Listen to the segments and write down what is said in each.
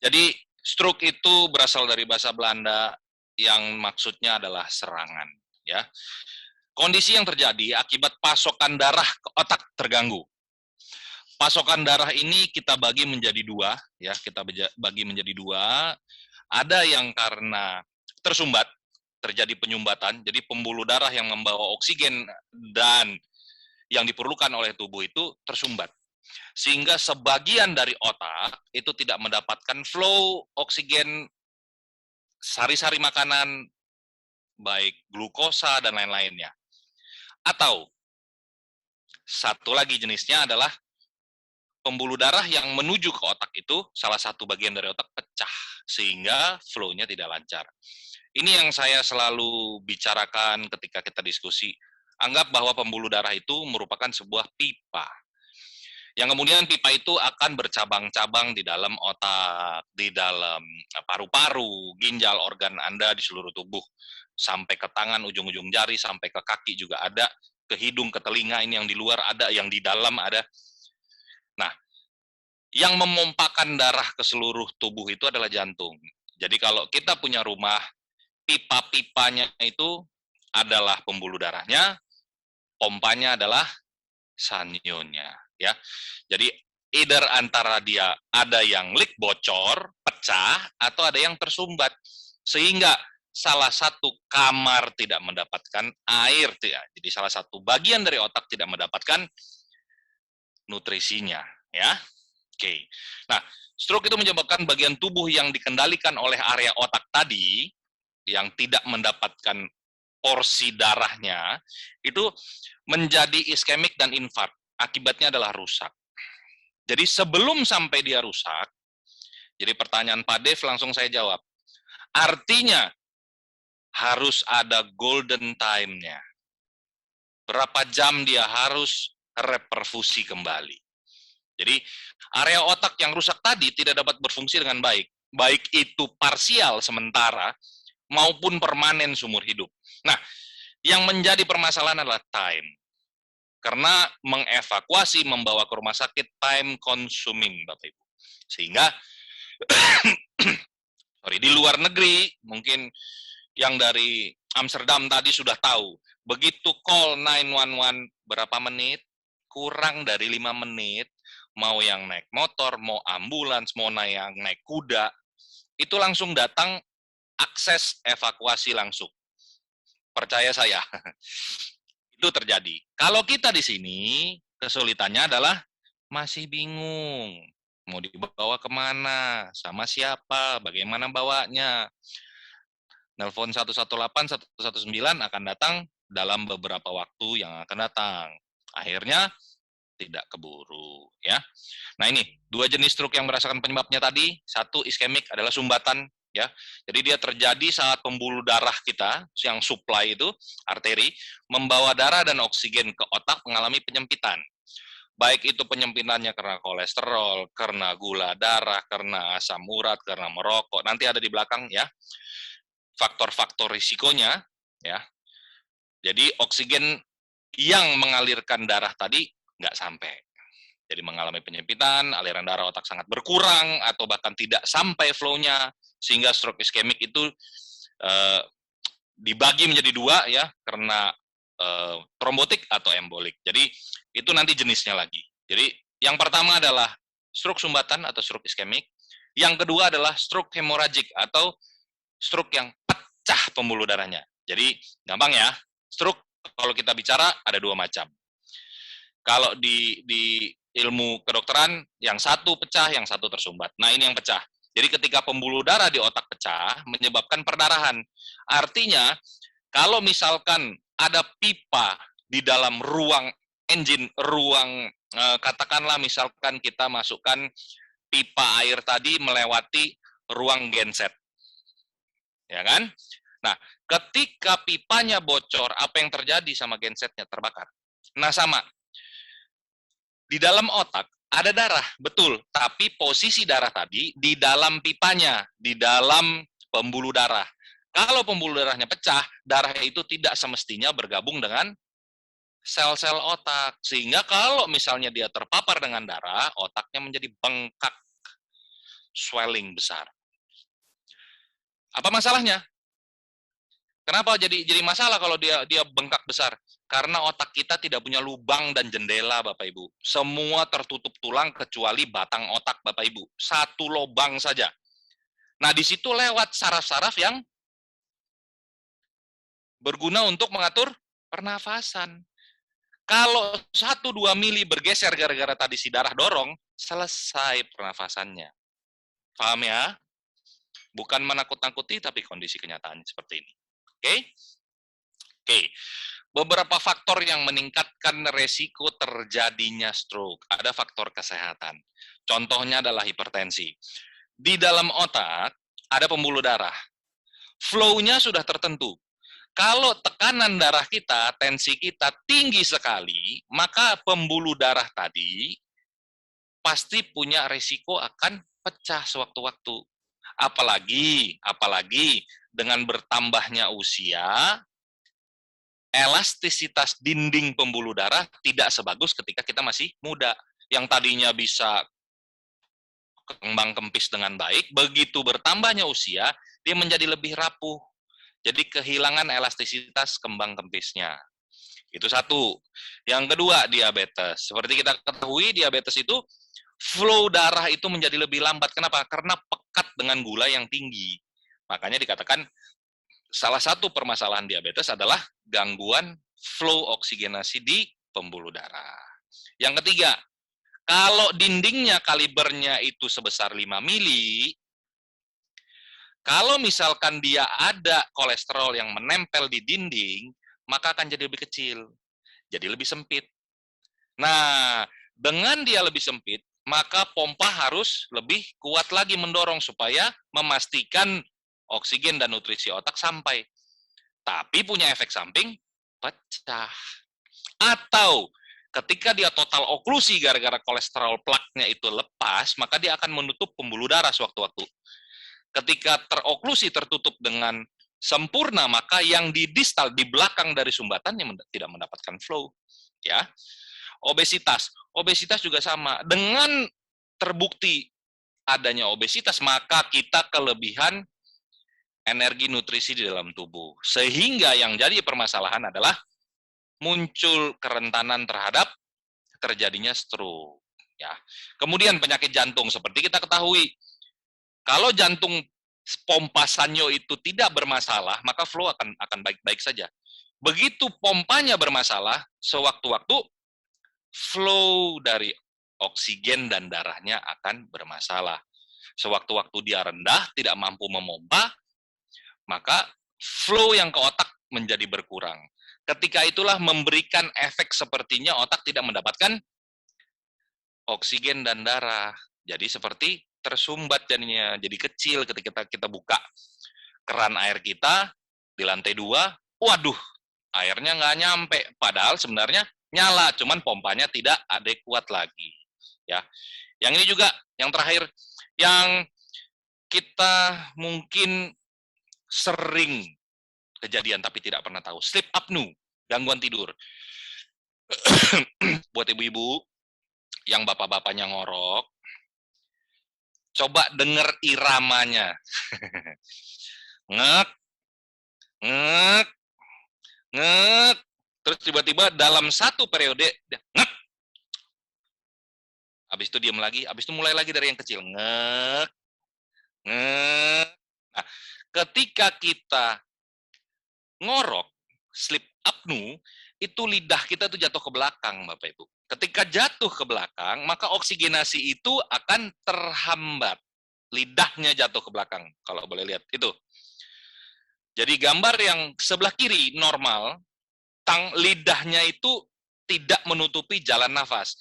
Jadi stroke itu berasal dari bahasa Belanda yang maksudnya adalah serangan, ya. Kondisi yang terjadi akibat pasokan darah ke otak terganggu. Pasokan darah ini kita bagi menjadi dua, ya, kita bagi menjadi dua. Ada yang karena tersumbat, terjadi penyumbatan, jadi pembuluh darah yang membawa oksigen dan yang diperlukan oleh tubuh itu tersumbat. Sehingga sebagian dari otak itu tidak mendapatkan flow oksigen sari-sari makanan, baik glukosa dan lain-lainnya. Atau satu lagi jenisnya adalah pembuluh darah yang menuju ke otak itu, salah satu bagian dari otak pecah, sehingga flow-nya tidak lancar. Ini yang saya selalu bicarakan ketika kita diskusi. Anggap bahwa pembuluh darah itu merupakan sebuah pipa. Yang kemudian pipa itu akan bercabang-cabang di dalam otak, di dalam paru-paru, ginjal, organ Anda di seluruh tubuh. Sampai ke tangan, ujung-ujung jari, sampai ke kaki juga ada, ke hidung, ke telinga, ini yang di luar ada, yang di dalam ada. Nah, yang memompakan darah ke seluruh tubuh itu adalah jantung. Jadi kalau kita punya rumah, pipa-pipanya itu adalah pembuluh darahnya, pompanya adalah sanyonya, ya. Jadi either antara dia ada yang leak bocor, pecah, atau ada yang tersumbat, sehingga salah satu kamar tidak mendapatkan air, ya. Jadi salah satu bagian dari otak tidak mendapatkan nutrisinya, ya. Oke. Nah, stroke itu menyebabkan bagian tubuh yang dikendalikan oleh area otak tadi yang tidak mendapatkan porsi darahnya itu menjadi iskemik dan infark. Akibatnya adalah rusak. Jadi sebelum sampai dia rusak, jadi pertanyaan Pak Dev langsung saya jawab. Artinya harus ada golden time-nya. Berapa jam dia harus reperfusi kembali. Jadi area otak yang rusak tadi tidak dapat berfungsi dengan baik. Baik itu parsial sementara maupun permanen seumur hidup. Nah, yang menjadi permasalahan adalah time. Karena mengevakuasi, membawa ke rumah sakit, time consuming, Bapak Ibu. Sehingga, di luar negeri, mungkin yang dari Amsterdam tadi sudah tahu, begitu call 911 berapa menit, kurang dari 5 menit, mau yang naik motor, mau ambulans, mau yang naik kuda, itu langsung datang akses evakuasi langsung. Percaya saya. Itu terjadi. Kalau kita di sini, kesulitannya adalah masih bingung. Mau dibawa kemana, sama siapa, bagaimana bawanya. Nelpon 118, 119 akan datang dalam beberapa waktu yang akan datang. Akhirnya tidak keburu, ya. Nah ini, dua jenis stroke yang merasakan penyebabnya tadi. Satu iskemik adalah sumbatan, ya. Jadi dia terjadi saat pembuluh darah kita yang supply itu arteri membawa darah dan oksigen ke otak mengalami penyempitan. Baik itu penyempitannya karena kolesterol, karena gula darah, karena asam urat, karena merokok. Nanti ada di belakang ya faktor-faktor risikonya, ya. Jadi oksigen yang mengalirkan darah tadi nggak sampai. Jadi mengalami penyempitan, aliran darah otak sangat berkurang, atau bahkan tidak sampai flow-nya, sehingga stroke iskemik itu dibagi menjadi dua, ya, karena trombotik atau embolik. Jadi itu nanti jenisnya lagi. Jadi yang pertama adalah stroke sumbatan atau stroke iskemik. Yang kedua adalah stroke hemoragik atau stroke yang pecah pembuluh darahnya. Jadi gampang ya, stroke kalau kita bicara ada dua macam. Kalau di ilmu kedokteran, yang satu pecah, yang satu tersumbat. Nah, ini yang pecah. Jadi ketika pembuluh darah di otak pecah, menyebabkan perdarahan. Artinya, kalau misalkan ada pipa di dalam ruang engine, ruang katakanlah misalkan kita masukkan pipa air tadi melewati ruang genset. Ya kan? Nah, ketika pipanya bocor, apa yang terjadi sama gensetnya? Terbakar. Nah, sama. Di dalam otak ada darah, betul. Tapi posisi darah tadi di dalam pipanya, di dalam pembuluh darah. Kalau pembuluh darahnya pecah, darah itu tidak semestinya bergabung dengan sel-sel otak. Sehingga kalau misalnya dia terpapar dengan darah, otaknya menjadi bengkak. swelling besar. Apa masalahnya? Kenapa jadi masalah kalau dia bengkak besar? Karena otak kita tidak punya lubang dan jendela, Bapak Ibu. Semua tertutup tulang kecuali batang otak, Bapak Ibu. Satu lubang saja. Nah, di situ lewat saraf-saraf yang berguna untuk mengatur pernafasan. Kalau 1-2 mili bergeser gara-gara tadi si darah dorong, selesai pernafasannya. Paham ya? Bukan menakut-nakuti, tapi kondisi kenyataannya seperti ini. Oke? Oke. Beberapa faktor yang meningkatkan resiko terjadinya stroke. Ada faktor kesehatan. Contohnya adalah hipertensi. Di dalam otak ada pembuluh darah. Flow-nya sudah tertentu. Kalau tekanan darah kita, tensi kita tinggi sekali, maka pembuluh darah tadi pasti punya resiko akan pecah sewaktu-waktu. Apalagi dengan bertambahnya usia, elastisitas dinding pembuluh darah tidak sebagus ketika kita masih muda. Yang tadinya bisa kembang kempis dengan baik, begitu bertambahnya usia, dia menjadi lebih rapuh. Jadi kehilangan elastisitas kembang kempisnya. Itu satu. Yang kedua, diabetes. Seperti kita ketahui, diabetes itu flow darah itu menjadi lebih lambat. Kenapa? Karena pekat dengan gula yang tinggi. Makanya dikatakan salah satu permasalahan diabetes adalah gangguan flow oksigenasi di pembuluh darah. Yang ketiga, kalau dindingnya kalibernya itu sebesar 5 mili, kalau misalkan dia ada kolesterol yang menempel di dinding, maka akan jadi lebih kecil, jadi lebih sempit. Nah, dengan dia lebih sempit, maka pompa harus lebih kuat lagi mendorong supaya memastikan oksigen dan nutrisi otak sampai. Tapi punya efek samping, pecah. Atau ketika dia total oklusi gara-gara kolesterol plaknya itu lepas, maka dia akan menutup pembuluh darah sewaktu-waktu. Ketika teroklusi tertutup dengan sempurna, maka yang di distal, di belakang dari sumbatan yang tidak mendapatkan flow. Ya, obesitas juga sama. Dengan terbukti adanya obesitas, maka kita kelebihan energi nutrisi di dalam tubuh. Sehingga yang jadi permasalahan adalah muncul kerentanan terhadap terjadinya stroke. Ya. Kemudian penyakit jantung, seperti kita ketahui, kalau jantung pompa sanyo itu tidak bermasalah, maka flow akan baik-baik saja. Begitu pompanya bermasalah, sewaktu-waktu flow dari oksigen dan darahnya akan bermasalah. Sewaktu-waktu dia rendah, tidak mampu memompa, maka flow yang ke otak menjadi berkurang. Ketika itulah memberikan efek sepertinya otak tidak mendapatkan oksigen dan darah. Jadi seperti tersumbat jadinya, jadi kecil ketika kita buka keran air kita di lantai 2, waduh, airnya nggak nyampe, padahal sebenarnya nyala, cuman pompanya tidak adekuat lagi. Ya, yang ini juga, yang terakhir, yang kita mungkin sering kejadian tapi tidak pernah tahu, sleep apnea, gangguan tidur. Buat ibu-ibu yang bapak-bapaknya ngorok, coba denger iramanya. Ngek, ngek, ngek. Terus tiba-tiba dalam satu periode, ngek. Habis itu diam lagi, habis itu mulai lagi dari yang kecil. Ngek, ngek. Nah, ketika kita ngorok, sleep apnea, itu lidah kita tuh jatuh ke belakang, Bapak Ibu. Ketika jatuh ke belakang, maka oksigenasi itu akan terhambat. Lidahnya jatuh ke belakang, kalau boleh lihat. Itu. Jadi gambar yang sebelah kiri normal, lidahnya itu tidak menutupi jalan nafas.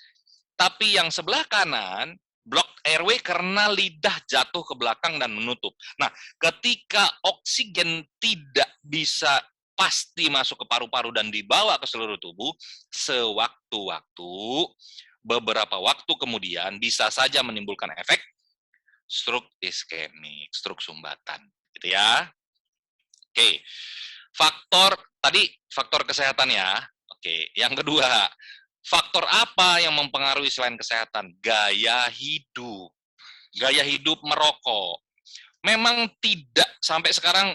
Tapi yang sebelah kanan, block airway karena lidah jatuh ke belakang dan menutup. Nah, ketika oksigen tidak bisa pasti masuk ke paru-paru dan dibawa ke seluruh tubuh, sewaktu-waktu, beberapa waktu kemudian bisa saja menimbulkan efek stroke iskemik, stroke sumbatan. Gitu ya. Oke. Faktor kesehatan ya. Oke, yang kedua, faktor apa yang mempengaruhi selain kesehatan? Gaya hidup. gaya hidup merokok. Memang tidak, sampai sekarang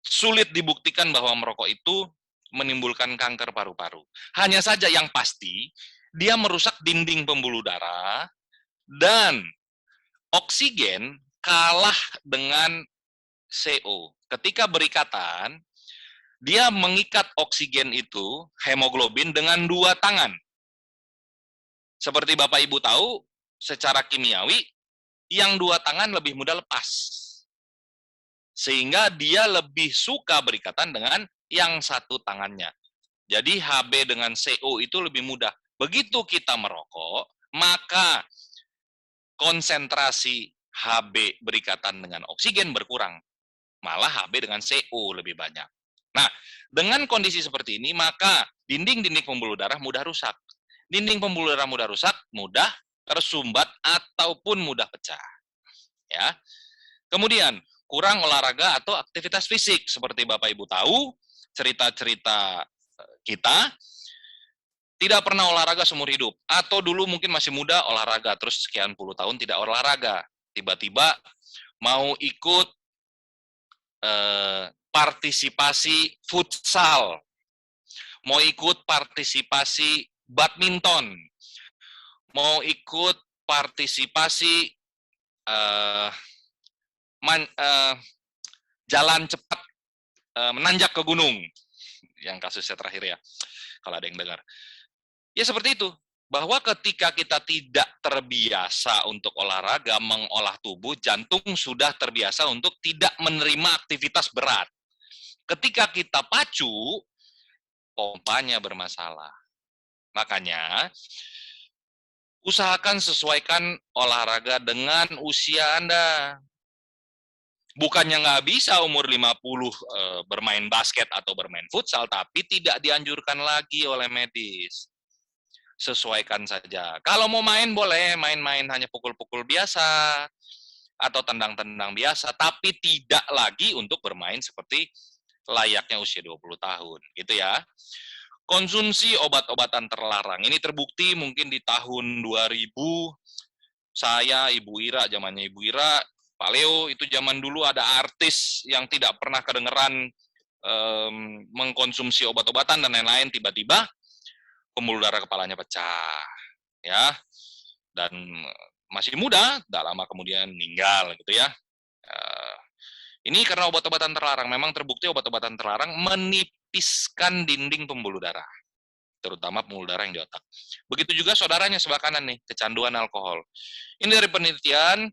sulit dibuktikan bahwa merokok itu menimbulkan kanker paru-paru. Hanya saja yang pasti, dia merusak dinding pembuluh darah, dan oksigen kalah dengan CO. Ketika berikatan, dia mengikat oksigen itu, hemoglobin, dengan 2 tangan. Seperti Bapak Ibu tahu, secara kimiawi, yang 2 tangan lebih mudah lepas. Sehingga dia lebih suka berikatan dengan yang 1 tangannya. Jadi Hb dengan CO itu lebih mudah. Begitu kita merokok, maka konsentrasi Hb berikatan dengan oksigen berkurang. Malah Hb dengan CO lebih banyak. Nah, dengan kondisi seperti ini, maka dinding-dinding pembuluh darah mudah rusak. Dinding pembuluh darah mudah rusak, mudah tersumbat ataupun mudah pecah. Ya. Kemudian, kurang olahraga atau aktivitas fisik. Seperti Bapak Ibu tahu, cerita-cerita kita, tidak pernah olahraga seumur hidup. Atau dulu mungkin masih muda, olahraga. Terus sekian puluh tahun tidak olahraga. Tiba-tiba mau ikut partisipasi futsal, mau ikut partisipasi badminton, mau ikut partisipasi jalan cepat menanjak ke gunung, yang kasusnya terakhir ya, kalau ada yang dengar. Ya seperti itu, bahwa ketika kita tidak terbiasa untuk olahraga, mengolah tubuh, jantung sudah terbiasa untuk tidak menerima aktivitas berat. Ketika kita pacu, pompanya bermasalah. Makanya, usahakan sesuaikan olahraga dengan usia Anda. Bukannya nggak bisa umur 50 bermain basket atau bermain futsal, tapi tidak dianjurkan lagi oleh medis. Sesuaikan saja. Kalau mau main, boleh main-main hanya pukul-pukul biasa, atau tendang-tendang biasa, tapi tidak lagi untuk bermain seperti layaknya usia 20 tahun. Gitu ya. Konsumsi obat-obatan terlarang. Ini terbukti mungkin di tahun 2000, saya, Ibu Ira, zamannya Ibu Ira, Pak Leo, itu zaman dulu ada artis yang tidak pernah kedengeran mengkonsumsi obat-obatan dan lain-lain, tiba-tiba pembuluh darah kepalanya pecah. Ya, dan masih muda, tidak lama kemudian meninggal gitu ya. Ini karena obat-obatan terlarang. Memang terbukti obat-obatan terlarang menipiskan dinding pembuluh darah, terutama pembuluh darah yang di otak. Begitu juga saudaranya sebelah kanan nih, kecanduan alkohol. Ini dari penelitian,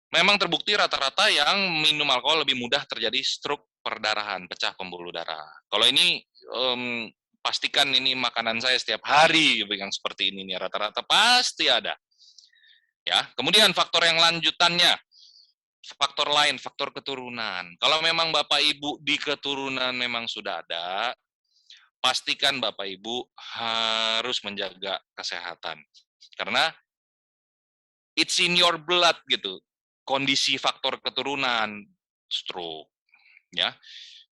memang terbukti rata-rata yang minum alkohol lebih mudah terjadi stroke perdarahan, pecah pembuluh darah. Kalau ini pastikan ini makanan saya setiap hari yang seperti ini nih, rata-rata pasti ada. Ya, kemudian faktor yang lanjutannya, faktor lain, faktor keturunan. Kalau memang Bapak Ibu di keturunan memang sudah ada, pastikan Bapak Ibu harus menjaga kesehatan. Karena it's in your blood gitu. Kondisi faktor keturunan, stroke, ya.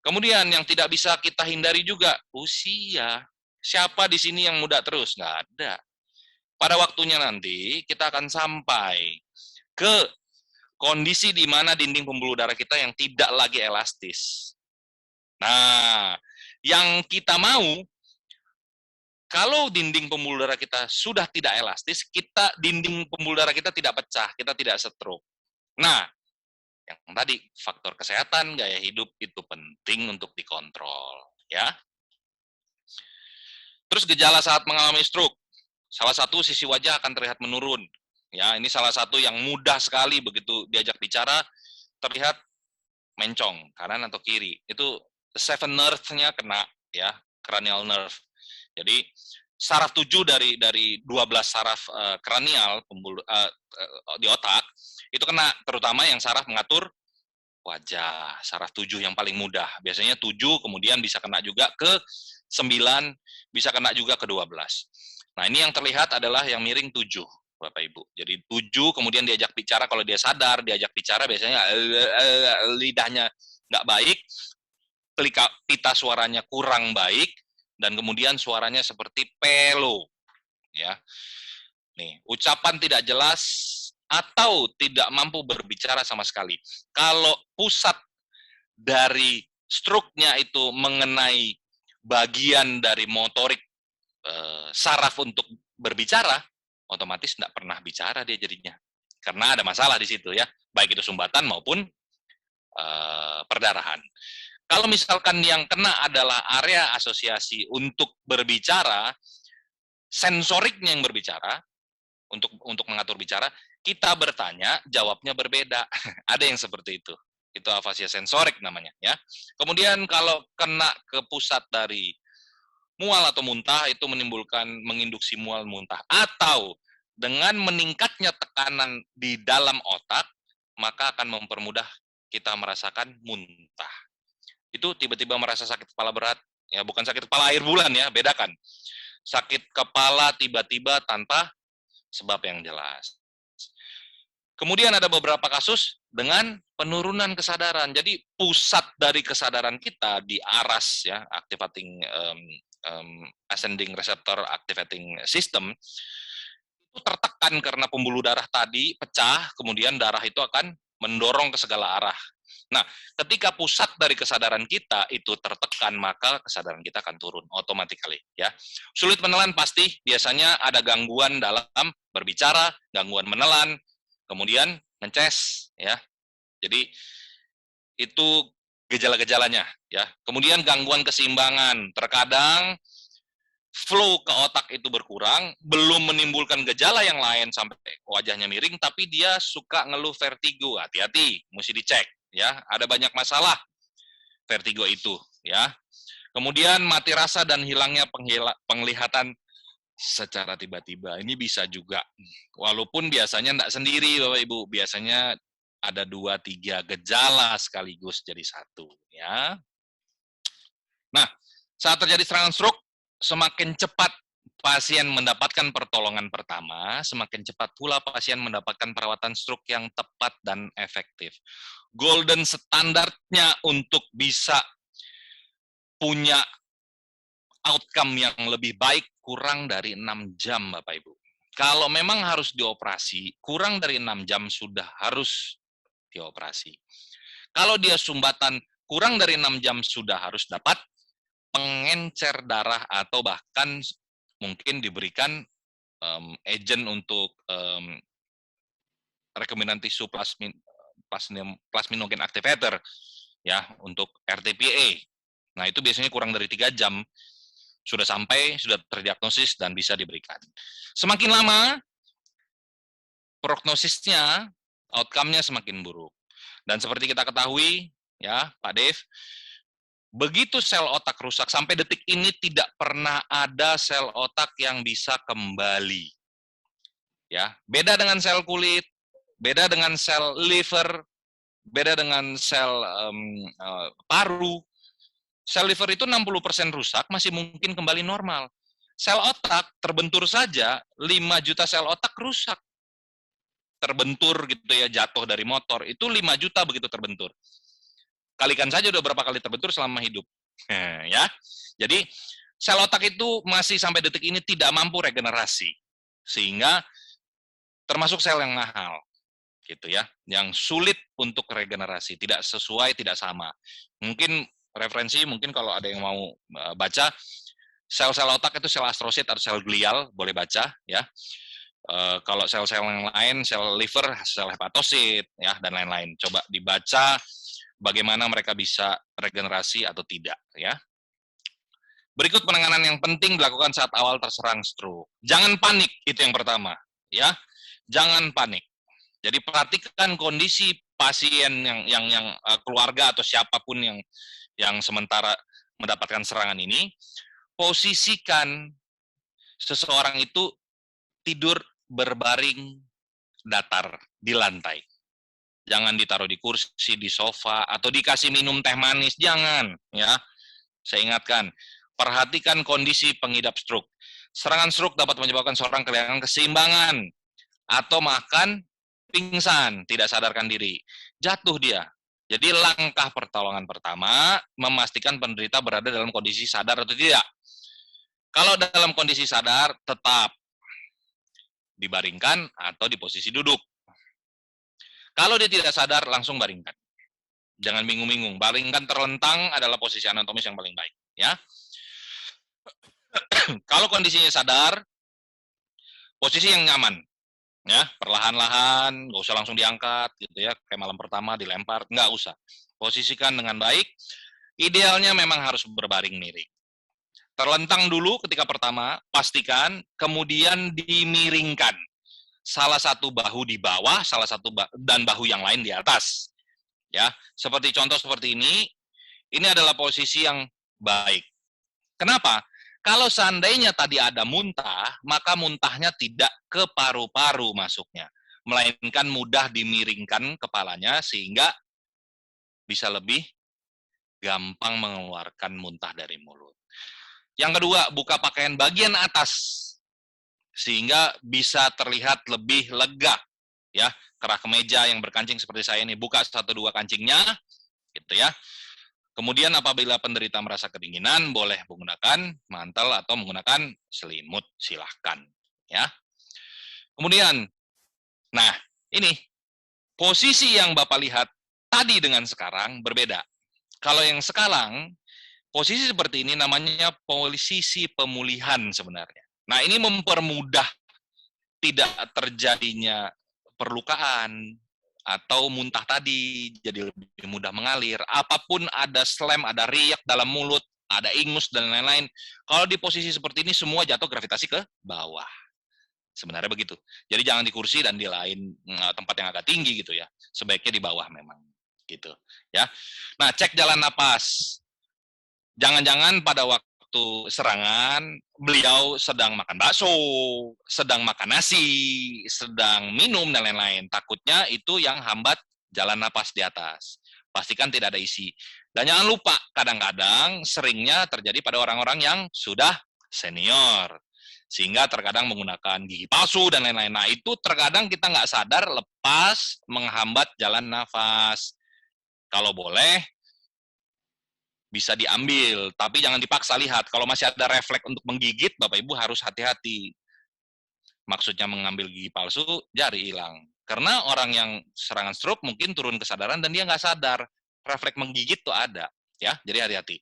Kemudian yang tidak bisa kita hindari juga usia. Siapa di sini yang muda terus? Nggak ada. Pada waktunya nanti kita akan sampai ke kondisi di mana dinding pembuluh darah kita yang tidak lagi elastis. Nah, yang kita mau, kalau dinding pembuluh darah kita sudah tidak elastis, dinding pembuluh darah kita tidak pecah, kita tidak stroke. Nah, yang tadi faktor kesehatan, gaya hidup itu penting untuk dikontrol, ya. Terus gejala saat mengalami stroke, salah satu sisi wajah akan terlihat menurun. Ya, ini salah satu yang mudah sekali begitu diajak bicara terlihat mencong kanan atau kiri. Itu seven nerve-nya kena, ya, cranial nerve. Jadi saraf 7 dari 12 saraf kranial di otak itu kena, terutama yang saraf mengatur wajah, saraf 7 yang paling mudah. Biasanya 7, kemudian bisa kena juga ke 9, bisa kena juga ke 12. Nah, ini yang terlihat adalah yang miring 7, Bapak Ibu. Jadi 7, kemudian diajak bicara, kalau dia sadar, diajak bicara biasanya lidahnya nggak baik, pita suaranya kurang baik, dan kemudian suaranya seperti pelo. Ya. Nih, ucapan tidak jelas, atau tidak mampu berbicara sama sekali. Kalau pusat dari struknya itu mengenai bagian dari motorik saraf untuk berbicara, otomatis tidak pernah bicara dia jadinya. Karena ada masalah di situ ya, baik itu sumbatan maupun perdarahan. Kalau misalkan yang kena adalah area asosiasi untuk berbicara, sensoriknya yang berbicara, untuk mengatur bicara, kita bertanya, jawabnya berbeda. Ada yang seperti itu. Itu afasia sensorik namanya. Ya. Kemudian kalau kena ke pusat dari mual atau muntah, itu menginduksi mual muntah. Atau dengan meningkatnya tekanan di dalam otak, maka akan mempermudah kita merasakan muntah. Itu tiba-tiba merasa sakit kepala berat, ya bukan sakit kepala air bulan ya, bedakan. Sakit kepala tiba-tiba tanpa sebab yang jelas. Kemudian ada beberapa kasus dengan penurunan kesadaran. Jadi pusat dari kesadaran kita di ARAS ya, activating ascending receptor activating system, itu tertekan karena pembuluh darah tadi pecah, kemudian darah itu akan mendorong ke segala arah. Nah, ketika pusat dari kesadaran kita itu tertekan, maka kesadaran kita akan turun automatically ya. Sulit menelan pasti, biasanya ada gangguan dalam berbicara, gangguan menelan, kemudian mences ya. Jadi itu gejala-gejalanya ya. Kemudian gangguan keseimbangan, terkadang flow ke otak itu berkurang, belum menimbulkan gejala yang lain sampai wajahnya miring, tapi dia suka ngeluh vertigo. Hati-hati, mesti dicek ya. Ada banyak masalah vertigo itu ya. Kemudian mati rasa dan hilangnya penglihatan secara tiba-tiba. Ini bisa juga. Walaupun biasanya tidak sendiri Bapak Ibu, biasanya ada 2-3 gejala sekaligus jadi satu ya. Nah, saat terjadi serangan stroke, semakin cepat pasien mendapatkan pertolongan pertama, semakin cepat pula pasien mendapatkan perawatan stroke yang tepat dan efektif. Golden standarnya untuk bisa punya outcome yang lebih baik kurang dari 6 jam, Bapak Ibu. Kalau memang harus dioperasi, kurang dari 6 jam sudah harus dioperasi. Kalau dia sumbatan kurang dari 6 jam sudah harus dapat pengencer darah atau bahkan mungkin diberikan agent untuk rekombinan tisu plasminogen activator ya untuk RTPA. Nah, itu biasanya kurang dari 3 jam sudah sampai, sudah terdiagnosis dan bisa diberikan. Semakin lama prognosisnya, outcome-nya semakin buruk. Dan seperti kita ketahui ya, Pak Dev, begitu sel otak rusak, sampai detik ini tidak pernah ada sel otak yang bisa kembali. Ya, beda dengan sel kulit, beda dengan sel liver, beda dengan sel paru. Sel liver itu 60% rusak, masih mungkin kembali normal. Sel otak terbentur saja, 5 juta sel otak rusak. Terbentur gitu ya, jatuh dari motor, itu 5 juta begitu terbentur. Kalikan saja udah berapa kali terbentur selama hidup. Ya. Jadi sel otak itu masih sampai detik ini tidak mampu regenerasi. Sehingga termasuk sel yang mahal gitu ya, yang sulit untuk regenerasi, tidak sesuai, tidak sama. Mungkin referensi, mungkin kalau ada yang mau baca, sel-sel otak itu sel astrosit atau sel glial, boleh baca ya. Kalau sel-sel yang lain, sel liver, sel hepatosit ya, dan lain-lain. Coba dibaca bagaimana mereka bisa regenerasi atau tidak ya. Berikut penanganan yang penting dilakukan saat awal terserang stroke. Jangan panik, itu yang pertama ya. Jangan panik. Jadi perhatikan kondisi pasien yang keluarga atau siapapun yang sementara mendapatkan serangan ini. Posisikan seseorang itu tidur berbaring datar di lantai. Jangan ditaruh di kursi, di sofa, atau dikasih minum teh manis. Jangan, ya. Saya ingatkan, perhatikan kondisi pengidap stroke. Serangan stroke dapat menyebabkan seorang kehilangan keseimbangan, atau makan pingsan, tidak sadarkan diri. Jatuh dia. Jadi langkah pertolongan pertama, memastikan penderita berada dalam kondisi sadar atau tidak. Kalau dalam kondisi sadar, tetap dibaringkan atau di posisi duduk. Kalau dia tidak sadar, langsung baringkan. Jangan bingung-bingung. Baringkan terlentang adalah posisi anatomis yang paling baik. Ya. Kalau kondisinya sadar, posisi yang nyaman. Ya, perlahan-lahan, nggak usah langsung diangkat, gitu ya. Kayak malam pertama dilempar, nggak usah. Posisikan dengan baik. Idealnya memang harus berbaring miring. Terlentang dulu ketika pertama, pastikan, kemudian dimiringkan. Salah satu bahu di bawah, salah satu dan bahu yang lain di atas. Ya, seperti contoh seperti ini adalah posisi yang baik. Kenapa? Kalau seandainya tadi ada muntah, maka muntahnya tidak ke paru-paru masuknya, melainkan mudah dimiringkan kepalanya sehingga bisa lebih gampang mengeluarkan muntah dari mulut. Yang kedua, buka pakaian bagian atas sehingga bisa terlihat lebih lega, ya. Kerah kemeja yang berkancing seperti saya ini, buka 1-2 kancingnya, gitu ya. Kemudian apabila penderita merasa kedinginan, boleh menggunakan mantel atau menggunakan selimut, silahkan, ya. Kemudian, nah ini posisi yang Bapak lihat tadi dengan sekarang berbeda. Kalau yang sekarang posisi seperti ini namanya posisi pemulihan sebenarnya. Nah, ini mempermudah tidak terjadinya perlukaan atau muntah tadi, jadi lebih mudah mengalir. Apapun ada slam, ada riak dalam mulut, ada ingus, dan lain-lain. Kalau di posisi seperti ini, semua jatuh gravitasi ke bawah. Sebenarnya begitu. Jadi jangan di kursi dan di lain tempat yang agak tinggi gitu ya. Sebaiknya di bawah memang. Gitu ya. Nah, cek jalan napas. Jangan-jangan pada waktu serangan, beliau sedang makan bakso, sedang makan nasi, sedang minum, dan lain-lain. Takutnya itu yang hambat jalan napas di atas. Pastikan tidak ada isi. Dan jangan lupa, kadang-kadang seringnya terjadi pada orang-orang yang sudah senior. Sehingga terkadang menggunakan gigi palsu dan lain-lain. Nah, itu terkadang kita nggak sadar lepas menghambat jalan nafas. Kalau boleh, bisa diambil, tapi jangan dipaksa. Lihat, kalau masih ada refleks untuk menggigit, Bapak Ibu harus hati-hati. Maksudnya mengambil gigi palsu, jari hilang. Karena orang yang serangan stroke mungkin turun kesadaran dan dia nggak sadar. Refleks menggigit tuh ada. Ya, jadi hati-hati.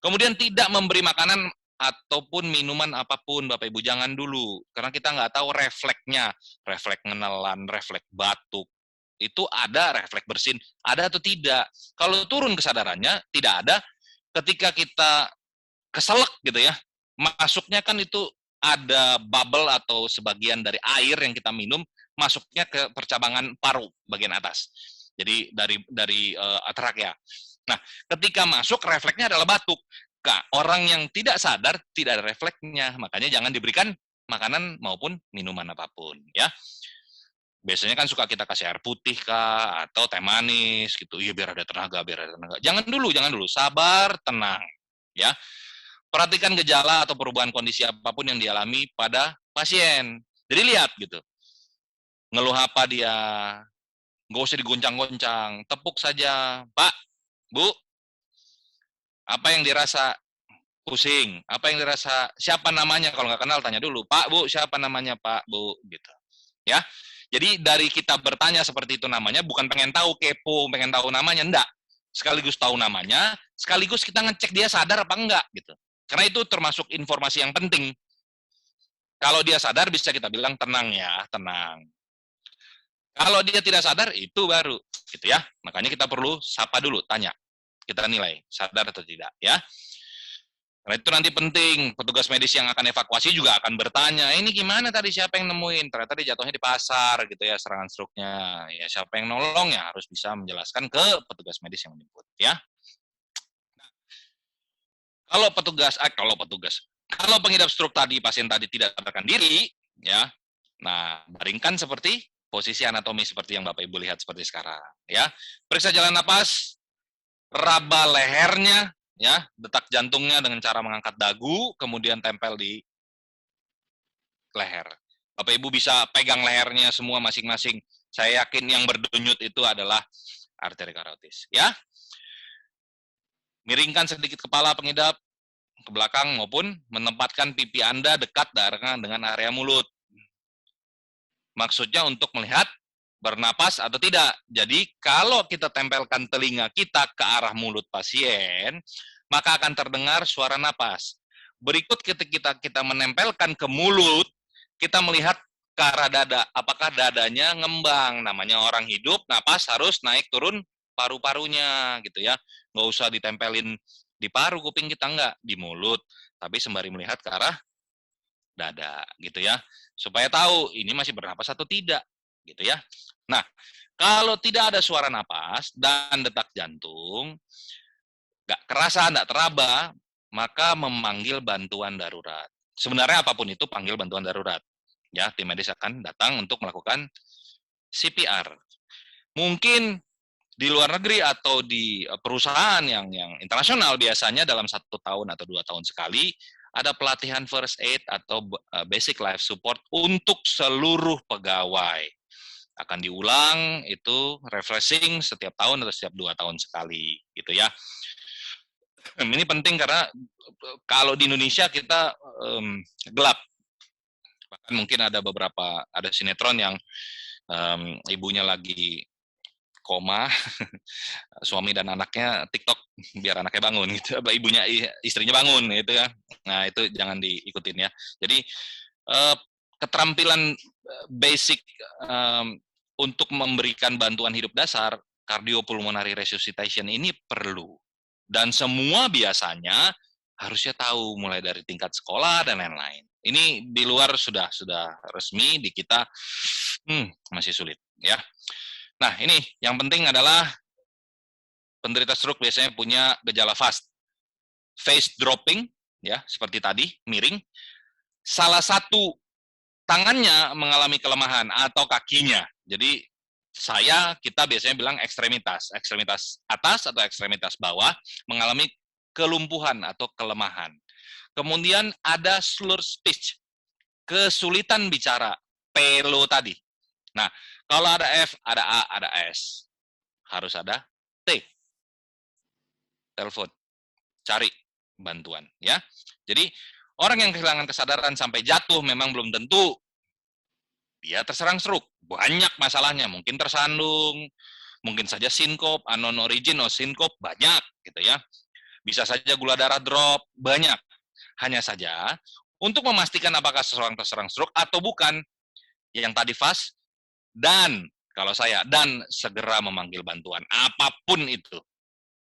Kemudian tidak memberi makanan ataupun minuman apapun, Bapak Ibu, jangan dulu. Karena kita nggak tahu refleksnya. Refleks ngenelan, refleks batuk. Itu ada, refleks bersin, ada atau tidak. Kalau turun kesadarannya, tidak ada, ketika kita keselak gitu ya, masuknya kan itu ada bubble atau sebagian dari air yang kita minum masuknya ke percabangan paru bagian atas. Jadi dari trakea. Nah, ketika masuk refleksnya adalah batuk. Orang yang tidak sadar tidak ada refleksnya, makanya jangan diberikan makanan maupun minuman apapun ya. Biasanya kan suka kita kasih air putih kah atau teh manis gitu. Iya biar ada tenaga, biar ada tenaga. Jangan dulu, sabar, tenang ya. Perhatikan gejala atau perubahan kondisi apapun yang dialami pada pasien. Jadi lihat gitu. Ngeluh apa dia, nggak usah digoncang-goncang, tepuk saja. Pak, Bu, apa yang dirasa? Pusing. Apa yang dirasa? Siapa namanya? Kalau nggak kenal, tanya dulu. Pak, Bu, siapa namanya? Pak, Bu, gitu. Ya. Jadi dari kita bertanya seperti itu namanya, bukan pengen tahu, kepo, pengen tahu namanya, enggak. Sekaligus tahu namanya, sekaligus kita ngecek dia sadar apa enggak, gitu. Karena itu termasuk informasi yang penting. Kalau dia sadar, bisa kita bilang, tenang ya, tenang. Kalau dia tidak sadar, itu baru, gitu ya. Makanya kita perlu sapa dulu, tanya. Kita nilai, sadar atau tidak, ya. Karena itu nanti penting, petugas medis yang akan evakuasi juga akan bertanya, ini gimana tadi, siapa yang nemuin? Ternyata dia jatuhnya di pasar, gitu ya, serangan stroke-nya. Ya, siapa yang nolong ya harus bisa menjelaskan ke petugas medis yang menjemput, ya. Kalau pengidap stroke tadi, pasien tadi tidak sadarkan diri, ya, nah, baringkan seperti posisi anatomi seperti yang Bapak Ibu lihat seperti sekarang, ya. Periksa jalan napas, raba lehernya, ya, detak jantungnya dengan cara mengangkat dagu, kemudian tempel di leher. Bapak Ibu bisa pegang lehernya semua masing-masing. Saya yakin yang berdenyut itu adalah arteri karotis, ya. Miringkan sedikit kepala pengidap ke belakang maupun menempatkan pipi Anda dekat dengan area mulut. Maksudnya untuk melihat bernapas atau tidak. Jadi kalau kita tempelkan telinga kita ke arah mulut pasien, maka akan terdengar suara napas. Berikut ketika kita menempelkan ke mulut, kita melihat ke arah dada. Apakah dadanya ngembang? Namanya orang hidup, napas harus naik turun paru-parunya gitu ya. Nggak usah ditempelin di paru kuping kita, enggak, di mulut. Tapi sembari melihat ke arah dada gitu ya. Supaya tahu ini masih bernapas atau tidak gitu ya. Nah, kalau tidak ada suara napas dan detak jantung, nggak kerasa, nggak teraba, maka memanggil bantuan darurat. Sebenarnya apapun itu panggil bantuan darurat. Ya, tim medis akan datang untuk melakukan CPR. Mungkin di luar negeri atau di perusahaan yang internasional biasanya dalam 1 tahun atau 2 tahun sekali ada pelatihan first aid atau basic life support untuk seluruh pegawai. Akan diulang itu refreshing setiap tahun atau setiap 2 tahun sekali gitu ya. Ini penting karena kalau di Indonesia kita gelap. Bahkan mungkin ada sinetron yang ibunya lagi koma, suami dan anaknya TikTok biar anaknya bangun gitu, ibunya istrinya bangun gitu ya. Nah itu jangan diikutin ya. Jadi keterampilan basic untuk memberikan bantuan hidup dasar cardiopulmonary resuscitation ini perlu, dan semua biasanya harusnya tahu mulai dari tingkat sekolah dan lain-lain. Ini di luar sudah resmi, di kita masih sulit ya. Nah, ini yang penting adalah penderita stroke biasanya punya gejala fast. Face dropping, ya, seperti tadi, miring. Salah satu tangannya mengalami kelemahan atau kakinya. Jadi kita biasanya bilang ekstremitas atas atau ekstremitas bawah mengalami kelumpuhan atau kelemahan. Kemudian ada slur speech, kesulitan bicara, pelo tadi. Nah, kalau ada F, ada A, ada S. Harus ada T. Telepon, cari bantuan ya. Jadi orang yang kehilangan kesadaran sampai jatuh memang belum tentu dia terserang stroke. Banyak masalahnya, mungkin tersandung, mungkin saja sinkop, unknown origin or sinkop, banyak gitu ya. Bisa saja gula darah drop, banyak. Hanya saja untuk memastikan apakah seseorang terserang stroke atau bukan, yang tadi fast dan kalau saya dan segera memanggil bantuan apapun itu.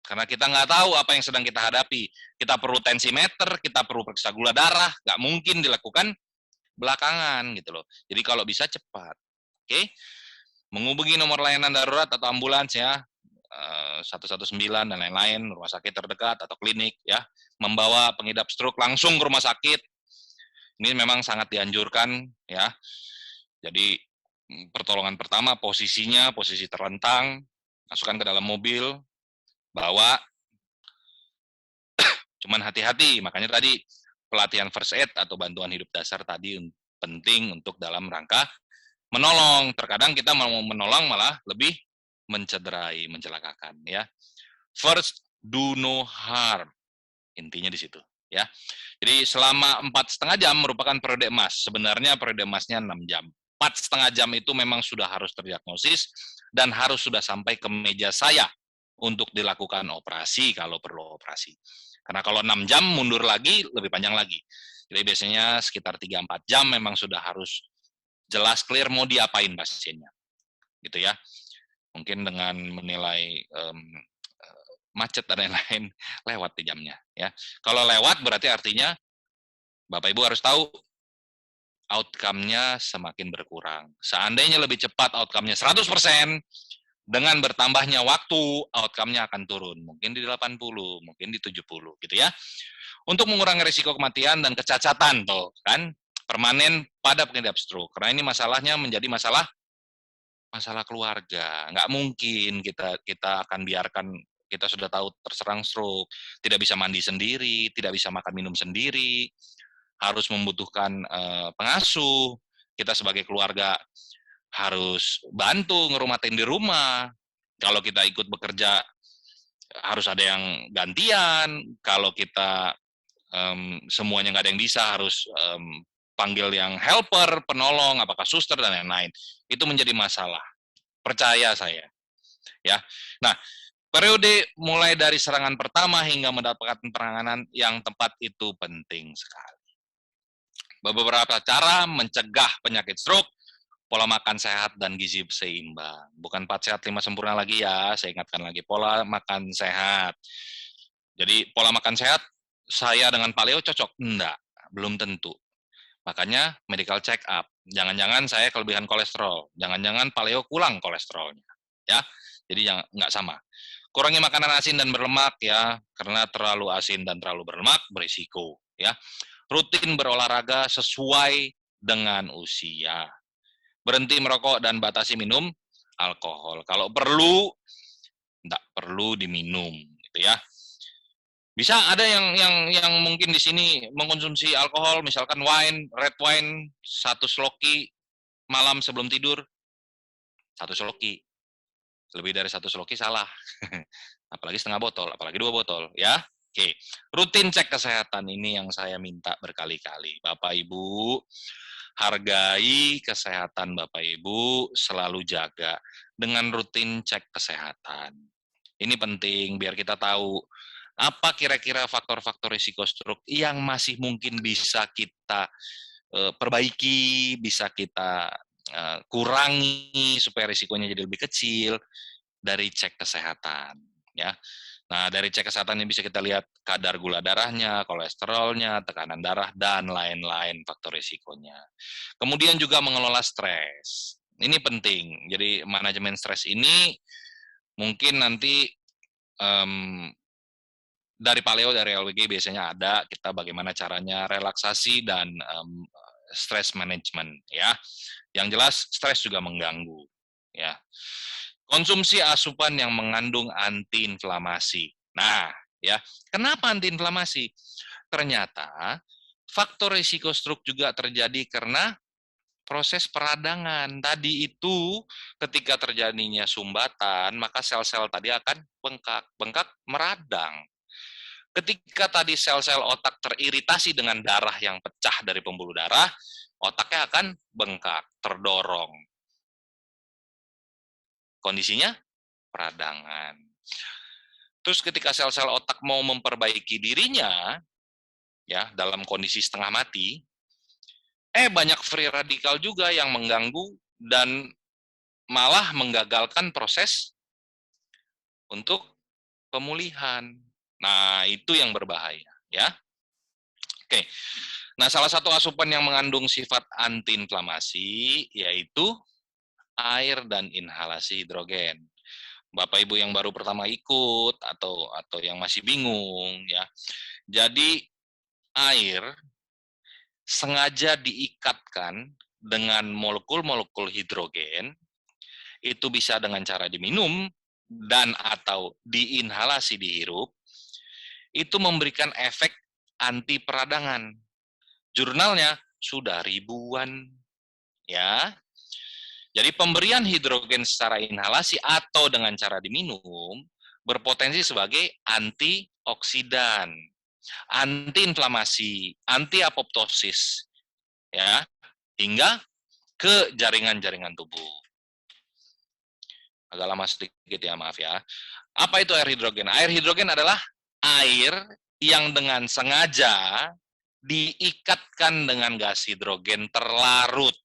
Karena kita nggak tahu apa yang sedang kita hadapi. Kita perlu tensimeter, kita perlu periksa gula darah, nggak mungkin dilakukan belakangan gitu loh. Jadi kalau bisa cepat. Oke? Menghubungi nomor layanan darurat atau ambulans ya, 119 dan lain-lain, rumah sakit terdekat atau klinik ya. Membawa pengidap stroke langsung ke rumah sakit. Ini memang sangat dianjurkan ya. Jadi pertolongan pertama posisinya posisi terlentang, masukkan ke dalam mobil, bawa. Cuman hati-hati, makanya tadi pelatihan first aid atau bantuan hidup dasar tadi penting untuk dalam rangka menolong. Terkadang kita mau menolong malah lebih mencederai, mencelakakan ya. First, do no harm. Intinya di situ ya. Jadi selama 4,5 jam merupakan periode emas. Sebenarnya periode emasnya 6 jam. 4,5 jam itu memang sudah harus terdiagnosis dan harus sudah sampai ke meja saya untuk dilakukan operasi kalau perlu operasi. Karena kalau 6 jam mundur lagi lebih panjang lagi. Jadi biasanya sekitar 3-4 jam memang sudah harus jelas clear mau diapain pasiennya. Gitu ya. Mungkin dengan menilai macet dan lain-lain lewat di jamnya ya. Kalau lewat berarti artinya Bapak Ibu harus tahu outcome-nya semakin berkurang. Seandainya lebih cepat outcome-nya 100%, dengan bertambahnya waktu, outcome-nya akan turun. Mungkin di 80, mungkin di 70, gitu ya. Untuk mengurangi risiko kematian dan kecacatan, tuh, kan, permanen pada pengidap stroke. Karena ini masalahnya menjadi masalah keluarga. Nggak mungkin kita akan biarkan, kita sudah tahu terserang stroke, tidak bisa mandi sendiri, tidak bisa makan minum sendiri, harus membutuhkan pengasuh, kita sebagai keluarga harus bantu ngerumatin di rumah. Kalau kita ikut bekerja harus ada yang gantian. Kalau kita semuanya nggak ada yang bisa, harus panggil yang helper, penolong, apakah suster dan lain-lain. Itu menjadi masalah. Percaya saya, ya. Nah, periode mulai dari serangan pertama hingga mendapatkan penanganan yang tepat itu penting sekali. Beberapa cara mencegah penyakit stroke: pola makan sehat dan gizi seimbang. Bukan 4 sehat 5 sempurna lagi ya, saya ingatkan lagi, pola makan sehat. Jadi pola makan sehat, saya dengan paleo cocok? Enggak, belum tentu. Makanya medical check up. Jangan-jangan saya kelebihan kolesterol, jangan-jangan paleo kurang kolesterolnya, ya. Jadi nggak sama. Kurangi makanan asin dan berlemak ya, karena terlalu asin dan terlalu berlemak berisiko, ya. Rutin berolahraga sesuai dengan usia. Berhenti merokok dan batasi minum alkohol. Kalau perlu, enggak perlu diminum, gitu ya. Bisa ada yang mungkin di sini mengkonsumsi alkohol, misalkan wine, red wine, 1 sloki malam sebelum tidur, 1 sloki. Lebih dari 1 sloki salah. Apalagi setengah botol, apalagi 2 botol, ya. Oke, rutin cek kesehatan, ini yang saya minta berkali-kali. Bapak Ibu, hargai kesehatan Bapak Ibu, selalu jaga dengan rutin cek kesehatan. Ini penting biar kita tahu apa kira-kira faktor-faktor risiko stroke yang masih mungkin bisa kita perbaiki, bisa kita kurangi supaya risikonya jadi lebih kecil dari cek kesehatan, ya. Nah, dari cek kesehatan ini bisa kita lihat kadar gula darahnya, kolesterolnya, tekanan darah, dan lain-lain faktor risikonya. Kemudian juga mengelola stres. Ini penting. Jadi manajemen stres ini mungkin nanti dari paleo, dari LWG biasanya ada kita bagaimana caranya relaksasi dan stress management, ya. Yang jelas stres juga mengganggu, ya. Konsumsi asupan yang mengandung antiinflamasi. Nah, ya, kenapa antiinflamasi? Ternyata faktor risiko stroke juga terjadi karena proses peradangan. Tadi itu ketika terjadinya sumbatan, maka sel-sel tadi akan bengkak, bengkak meradang. Ketika tadi sel-sel otak teriritasi dengan darah yang pecah dari pembuluh darah, otaknya akan bengkak, terdorong. Kondisinya peradangan. Terus ketika sel-sel otak mau memperbaiki dirinya, ya, dalam kondisi setengah mati, banyak free radikal juga yang mengganggu dan malah menggagalkan proses untuk pemulihan. Nah, itu yang berbahaya, ya. Oke. Nah, salah satu asupan yang mengandung sifat antiinflamasi yaitu air dan inhalasi hidrogen. Bapak Ibu yang baru pertama ikut atau yang masih bingung, ya. Jadi air sengaja diikatkan dengan molekul-molekul hidrogen, itu bisa dengan cara diminum dan atau diinhalasi dihirup, itu memberikan efek anti peradangan. Jurnalnya sudah ribuan, ya. Jadi pemberian hidrogen secara inhalasi atau dengan cara diminum berpotensi sebagai antioksidan, antiinflamasi, anti apoptosis, ya, hingga ke jaringan-jaringan tubuh. Agak lama sedikit ya, maaf ya. Apa itu air hidrogen? Air hidrogen adalah air yang dengan sengaja diikatkan dengan gas hidrogen terlarut.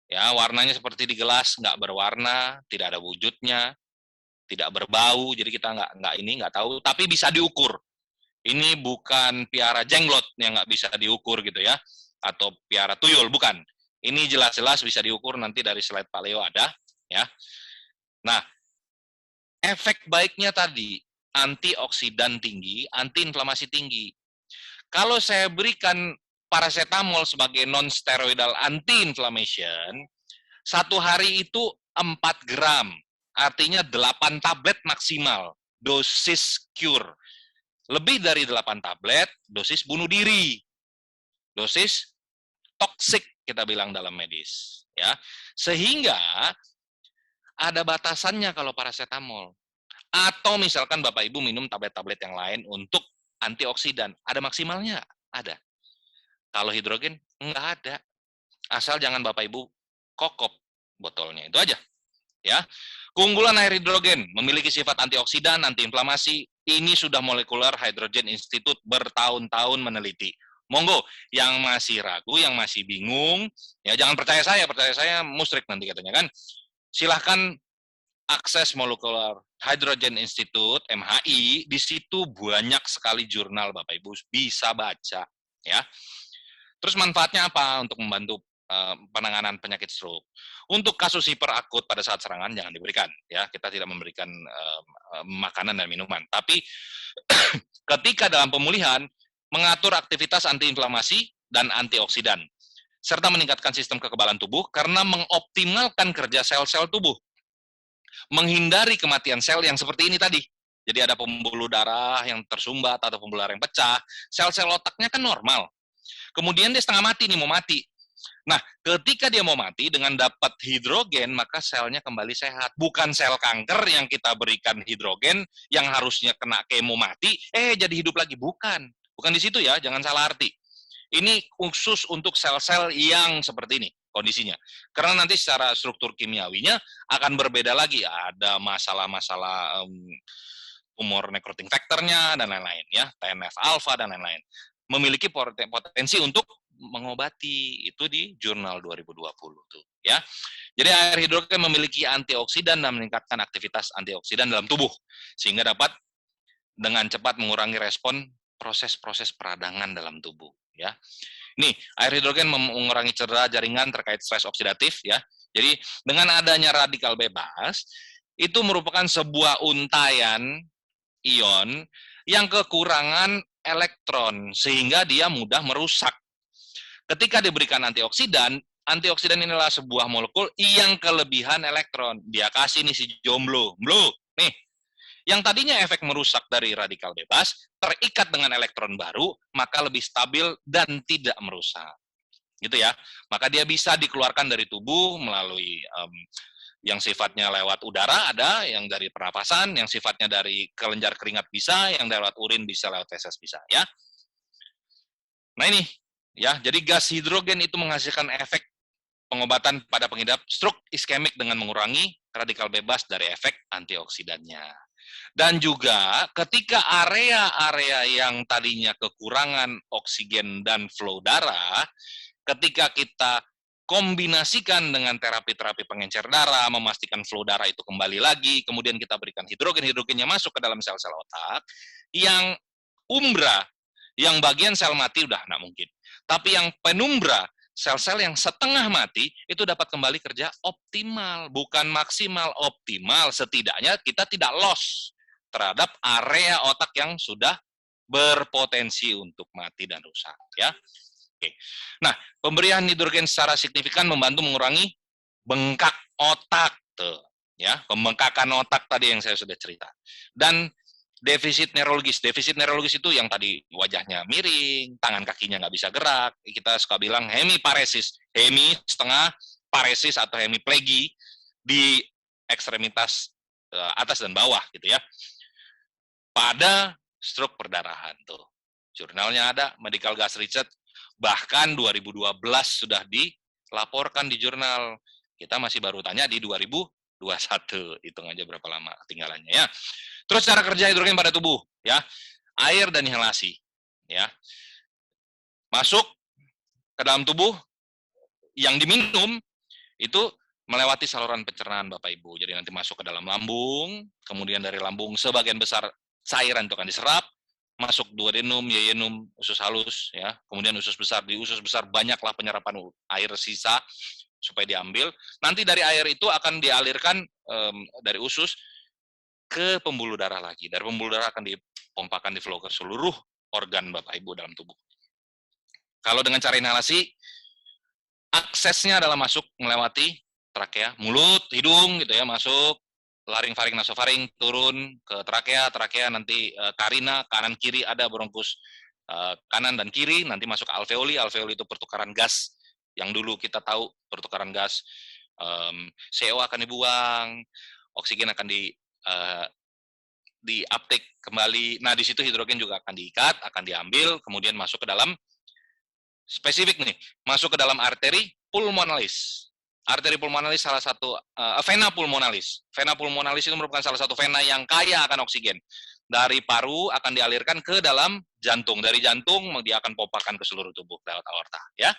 Ya, warnanya seperti di gelas, nggak berwarna, tidak ada wujudnya, tidak berbau, jadi kita nggak tahu, tapi bisa diukur. Ini bukan piara jenglot yang nggak bisa diukur gitu ya, atau piara tuyul, bukan. Ini jelas-jelas bisa diukur, nanti dari slide paleo ada, ya. Nah, efek baiknya tadi, antioksidan tinggi, antiinflamasi tinggi. Kalau saya berikan paracetamol sebagai non-steroidal anti-inflammation, 1 hari itu 4 gram, artinya 8 tablet maksimal, dosis cure. Lebih dari 8 tablet, dosis bunuh diri, dosis toksik kita bilang dalam medis, ya. Sehingga ada batasannya kalau paracetamol. Atau misalkan Bapak Ibu minum tablet-tablet yang lain untuk antioksidan, ada maksimalnya? Ada. Kalau hidrogen, enggak ada. Asal jangan Bapak Ibu kokop botolnya, itu aja. Ya, keunggulan air hidrogen memiliki sifat antioksidan, antiinflamasi. Ini sudah Molecular Hydrogen Institute bertahun-tahun meneliti. Monggo, yang masih ragu, yang masih bingung, ya jangan percaya saya musyrik nanti katanya kan. Silahkan akses Molecular Hydrogen Institute (MHI). Di situ banyak sekali jurnal Bapak Ibu bisa baca, ya. Terus manfaatnya apa untuk membantu penanganan penyakit stroke? Untuk kasus hiperakut pada saat serangan jangan diberikan, ya. Kita tidak memberikan makanan dan minuman. Tapi ketika dalam pemulihan mengatur aktivitas antiinflamasi dan antioksidan serta meningkatkan sistem kekebalan tubuh karena mengoptimalkan kerja sel-sel tubuh, menghindari kematian sel yang seperti ini tadi. Jadi ada pembuluh darah yang tersumbat atau pembuluh darah yang pecah, sel-sel otaknya kan normal. Kemudian dia setengah mati nih, mau mati. Nah, ketika dia mau mati dengan dapat hidrogen, maka selnya kembali sehat. Bukan sel kanker yang kita berikan hidrogen, yang harusnya kena kemo mati, jadi hidup lagi. Bukan. Bukan di situ ya, jangan salah arti. Ini khusus untuk sel-sel yang seperti ini kondisinya. Karena nanti secara struktur kimiawinya akan berbeda lagi. Ada masalah-masalah tumor necrotic factor-nya dan lain-lain ya, TNF alpha dan lain-lain. Memiliki potensi untuk mengobati, itu di jurnal 2020 tuh ya. Jadi air hidrogen memiliki antioksidan dan meningkatkan aktivitas antioksidan dalam tubuh sehingga dapat dengan cepat mengurangi respon proses-proses peradangan dalam tubuh ya. Nih, air hidrogen mengurangi cedera jaringan terkait stres oksidatif ya. Jadi dengan adanya radikal bebas itu merupakan sebuah untayan ion yang kekurangan elektron sehingga dia mudah merusak. Ketika diberikan antioksidan, antioksidan inilah sebuah molekul yang kelebihan elektron. Dia kasih nih si jomblo, nih, yang tadinya efek merusak dari radikal bebas, terikat dengan elektron baru, maka lebih stabil dan tidak merusak. Gitu ya. Maka dia bisa dikeluarkan dari tubuh melalui yang sifatnya lewat udara ada, yang dari pernapasan, yang sifatnya dari kelenjar keringat bisa, yang lewat urin bisa, lewat feses bisa, ya. Nah ini, ya, jadi gas hidrogen itu menghasilkan efek pengobatan pada pengidap stroke iskemik dengan mengurangi radikal bebas dari efek antioksidannya. Dan juga ketika area-area yang tadinya kekurangan oksigen dan flow darah, ketika kita kombinasikan dengan terapi-terapi pengencer darah, memastikan flow darah itu kembali lagi, kemudian kita berikan hidrogen-hidrogennya masuk ke dalam sel-sel otak, yang umbra, yang bagian sel mati udah nggak mungkin. Tapi yang penumbra, sel-sel yang setengah mati, itu dapat kembali kerja optimal, bukan maksimal, optimal. Setidaknya kita tidak loss terhadap area otak yang sudah berpotensi untuk mati dan rusak. Ya. Oke. Nah, pemberian hidrogen secara signifikan membantu mengurangi bengkak otak, tuh, ya, pembengkakan otak tadi yang saya sudah cerita. Dan defisit neurologis itu yang tadi wajahnya miring, tangan kakinya nggak bisa gerak, kita suka bilang hemiparesis, hemi setengah, paresis atau hemiplegi di ekstremitas atas dan bawah gitu ya. Pada stroke perdarahan tuh. Jurnalnya ada, Medical Gas Research, bahkan 2012 sudah dilaporkan di jurnal. Kita masih baru tanya di 2021, hitung aja berapa lama ketinggalannya ya. Terus cara kerja hidrogen pada tubuh, ya, air dan inhalasi, ya, masuk ke dalam tubuh, yang diminum itu melewati saluran pencernaan Bapak Ibu. Jadi nanti masuk ke dalam lambung, kemudian dari lambung sebagian besar cairan itu akan diserap, masuk duodenum, yeyenum, usus halus, ya, kemudian usus besar. Di usus besar banyaklah penyerapan air sisa supaya diambil. Nanti dari air itu akan dialirkan dari usus ke pembuluh darah lagi. Dari pembuluh darah akan dipompakan di flow ke seluruh organ Bapak Ibu dalam tubuh. Kalau dengan cara inhalasi, aksesnya adalah masuk melewati trakea, mulut, hidung gitu ya, masuk laring, faring, nasofaring, turun ke trakea nanti karina, kanan kiri ada bronkus kanan dan kiri, nanti masuk ke alveoli itu pertukaran gas yang dulu kita tahu pertukaran gas, CO akan dibuang, oksigen akan di uptake kembali. Nah, di situ hidrogen juga akan diikat, akan diambil, kemudian masuk ke dalam spesifik nih, masuk ke dalam arteri pulmonalis. Arteri pulmonalis salah satu vena pulmonalis. Vena pulmonalis itu merupakan salah satu vena yang kaya akan oksigen. Dari paru akan dialirkan ke dalam jantung. Dari jantung dia akan pompakan ke seluruh tubuh lewat aorta, ya.